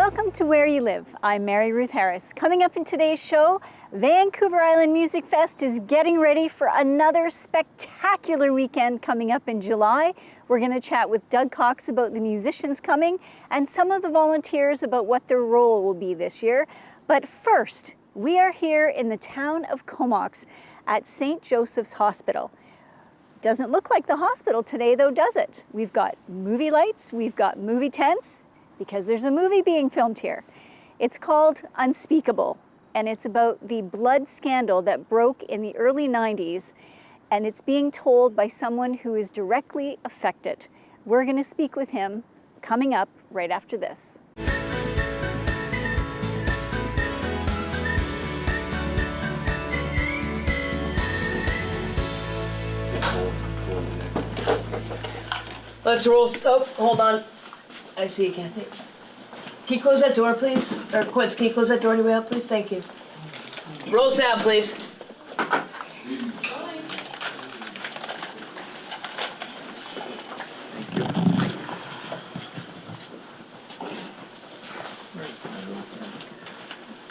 Welcome to Where You Live. I'm Mary Ruth Harris. Coming up in today's show, Vancouver Island Music Fest is getting ready for another spectacular weekend coming up in July. We're going to chat with Doug Cox about the musicians coming and some of the volunteers about what their role will be this year. But first, we are here in the town of Comox at St. Joseph's Hospital. Doesn't look like the hospital today though, does it? We've got movie lights, we've got movie tents, because there's a movie being filmed here. It's called Unspeakable, and it's about the blood scandal that broke in the early 90s, and it's being told by someone who is directly affected. We're going to speak with him coming up right after this. Let's roll. Oh, hold on. I see you, Kathy. Can you close that door, please? Or Quince, can you close that door anyway out, please? Thank you. Roll sound, please.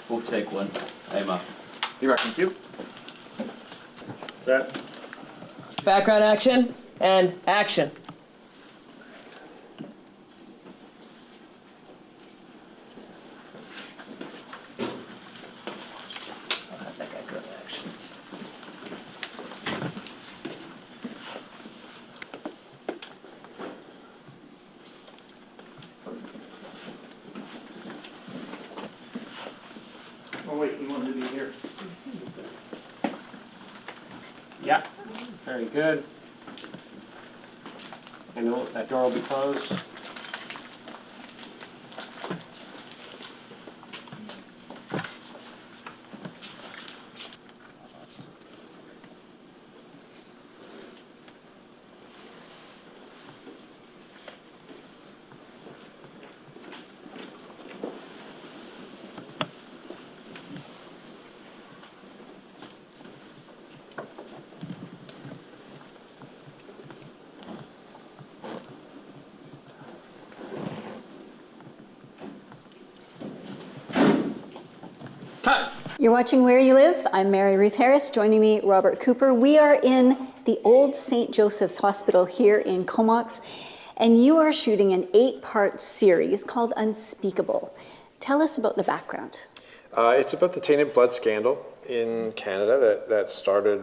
We'll take one. Emma. You reckon, Q? Set. Background action and action. Oh wait, you wanted to be here. Yeah, very good. I know that door will be closed. Cut! You're watching Where You Live. I'm Mary Ruth Harris. Joining me, Robert Cooper. We are in the old St. Joseph's Hospital here in Comox, and you are shooting an 8-part series called Unspeakable. Tell us about the background. It's about the tainted blood scandal in Canada that started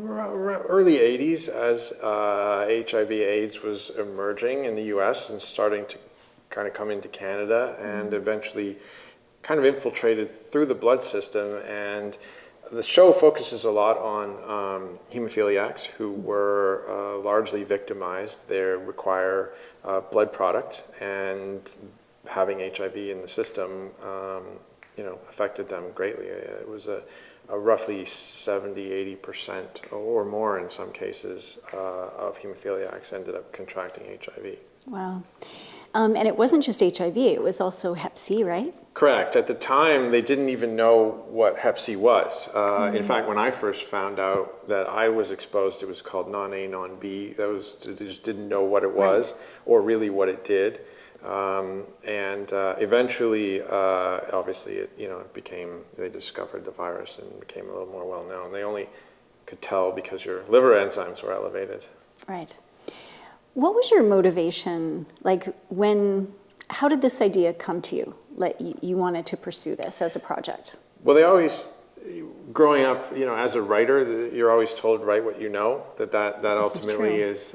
early 80s as HIV/AIDS was emerging in the US and starting to kind of come into Canada and eventually kind of infiltrated through the blood system. And the show focuses a lot on hemophiliacs who were largely victimized. They require blood product, and having HIV in the system affected them greatly. It was a roughly 70–80% or more in some cases of hemophiliacs ended up contracting HIV. Wow. And it wasn't just HIV, it was also Hep C, right? Correct. At the time, they didn't even know what Hep C was. In fact, when I first found out that I was exposed, it was called non-A, non-B. They just didn't know what it was or really what it did. Eventually, obviously, it became, they discovered the virus and became a little more well-known. They only could tell because your liver enzymes were elevated. Right. What was your motivation, how did this idea come to you? You wanted to pursue this as a project? Well, they always, growing up, as a writer, you're always told write what you know. That ultimately is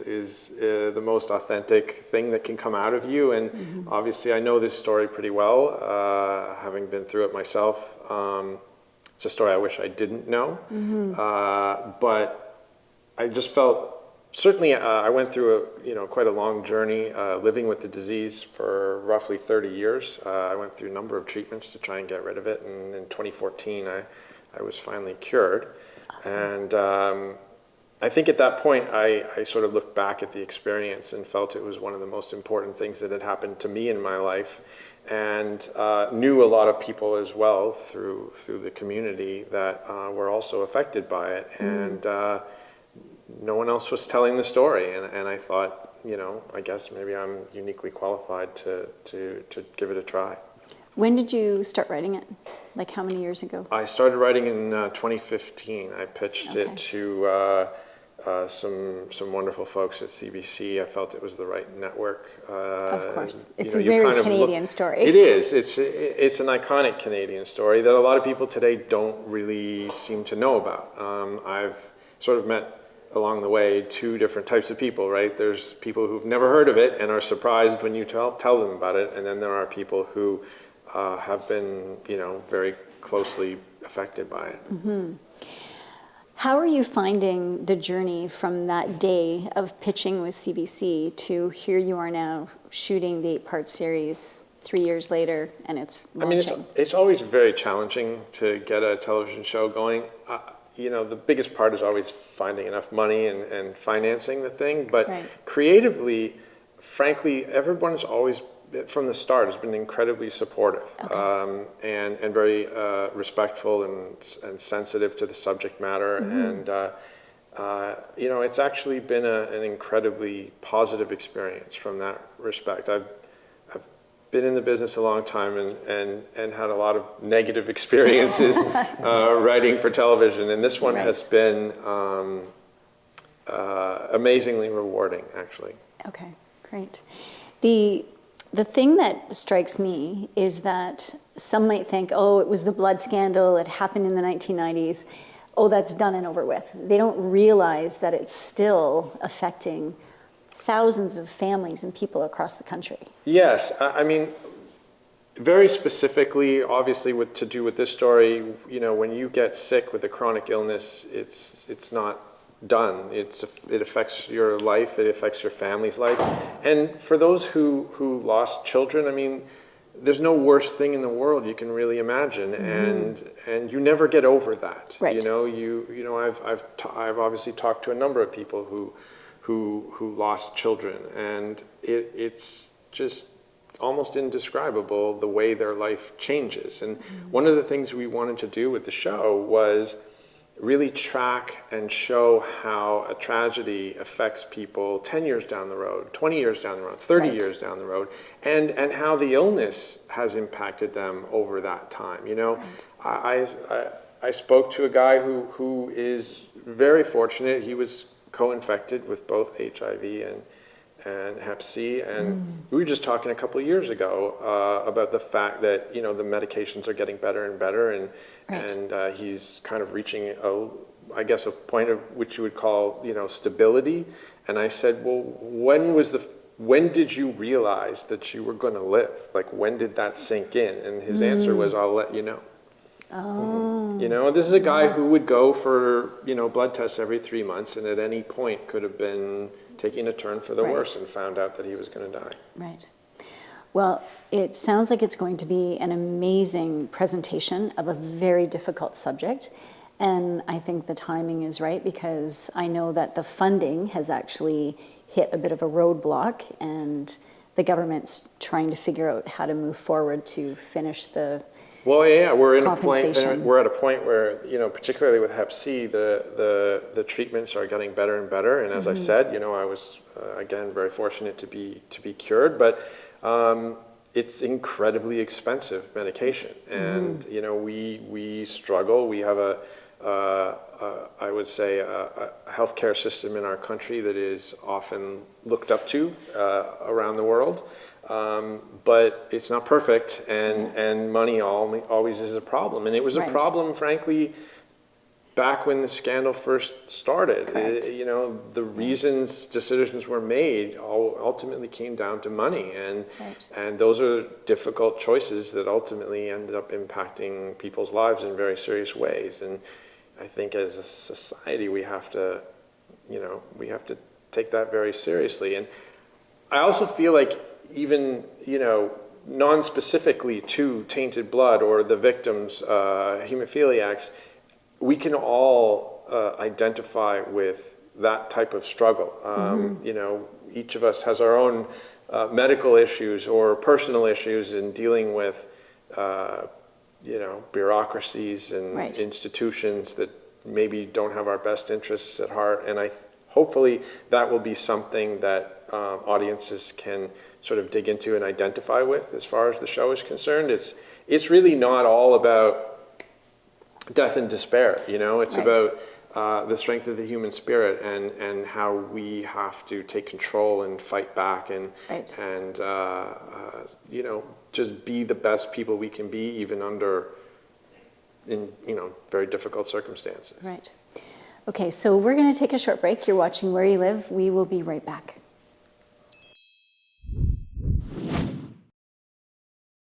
the most authentic thing that can come out of you. And obviously, I know this story pretty well, having been through it myself. It's a story I wish I didn't know, but I just felt. Certainly, I went through quite a long journey living with the disease for roughly 30 years. I went through a number of treatments to try and get rid of it, and in 2014, I was finally cured. Awesome. And I think at that point, I sort of looked back at the experience and felt it was one of the most important things that had happened to me in my life, and knew a lot of people as well through the community that were also affected by it. And no one else was telling the story, and I thought, I guess maybe I'm uniquely qualified to give it a try. When did you start writing it? Like how many years ago? I started writing in 2015. I pitched Okay. it to some wonderful folks at CBC. I felt it was the right network. Of course. you It's know, a you very kind of Canadian story. It is. It's an iconic Canadian story that a lot of people today don't really seem to know about. I've sort of met along the way two different types of people, right? There's people who've never heard of it and are surprised when you tell them about it, and then there are people who have been, very closely affected by it. How are you finding the journey from that day of pitching with CBC to here you are now shooting the 8-part series 3 years later and it's launching? I mean, it's always very challenging to get a television show going. The biggest part is always finding enough money and financing the thing. But Right. creatively, frankly, everyone's always, from the start, has been incredibly supportive and very respectful and sensitive to the subject matter. And, it's actually been an incredibly positive experience from that respect. I've been in the business a long time and had a lot of negative experiences writing for television, and this one has been amazingly rewarding, actually. Okay, great. The thing that strikes me is that some might think, oh, it was the blood scandal, it happened in the 1990s, oh, that's done and over with. They don't realize that it's still affecting thousands of families and people across the country. Yes, I mean, very specifically, obviously, to do with this story, when you get sick with a chronic illness, it's not done. It affects your life, it affects your family's life. And for those who lost children, I mean, there's no worst thing in the world you can really imagine, and you never get over that. Right. I've obviously talked to a number of people who lost children, and it's just almost indescribable the way their life changes. And one of the things we wanted to do with the show was really track and show how a tragedy affects people 10 years down the road, 20 years down the road, 30 Right. years down the road, and how the illness has impacted them over that time. I spoke to a guy who is very fortunate. He was co-infected with both HIV and Hep C, and we were just talking a couple of years ago about the fact that the medications are getting better and better, and Right. and he's kind of reaching a point of which you would call stability. And I said, well, when did you realize that you were going to live? Like, when did that sink in? And his answer was, I'll let you know. This is a guy who would go for blood tests every 3 months, and at any point could have been taking a turn for the Right. worse and found out that he was going to die. Right. Well, it sounds like it's going to be an amazing presentation of a very difficult subject. And I think the timing is right because I know that the funding has actually hit a bit of a roadblock and the government's trying to figure out how to move forward to finish the Well, yeah, we're at a compensation. point where, particularly with Hep C, the treatments are getting better and better. And as I said, I was again very fortunate to be cured, but it's incredibly expensive medication, and we struggle. We have I would say a healthcare system in our country that is often looked up to around the world. But it's not perfect, and money always is a problem. And it was Right. a problem, frankly, back when the scandal first started. Correct. The reasons decisions were made ultimately came down to money, Right. and those are difficult choices that ultimately ended up impacting people's lives in very serious ways. And I think as a society, we have to take that very seriously. And I also feel like even, non-specifically to tainted blood or the victims, hemophiliacs, we can all identify with that type of struggle. Each of us has our own medical issues or personal issues in dealing with, bureaucracies and Right. institutions that maybe don't have our best interests at heart. And hopefully that will be something that audiences can sort of dig into and identify with as far as the show is concerned. It's really not all about death and despair, you know, it's Right. about the strength of the human spirit and how we have to take control and fight back and, Right. and you know, just be the best people we can be even under, in, you know, very difficult circumstances. Right. Okay, so we're going to take a short break. You're watching Where You Live. We will be right back.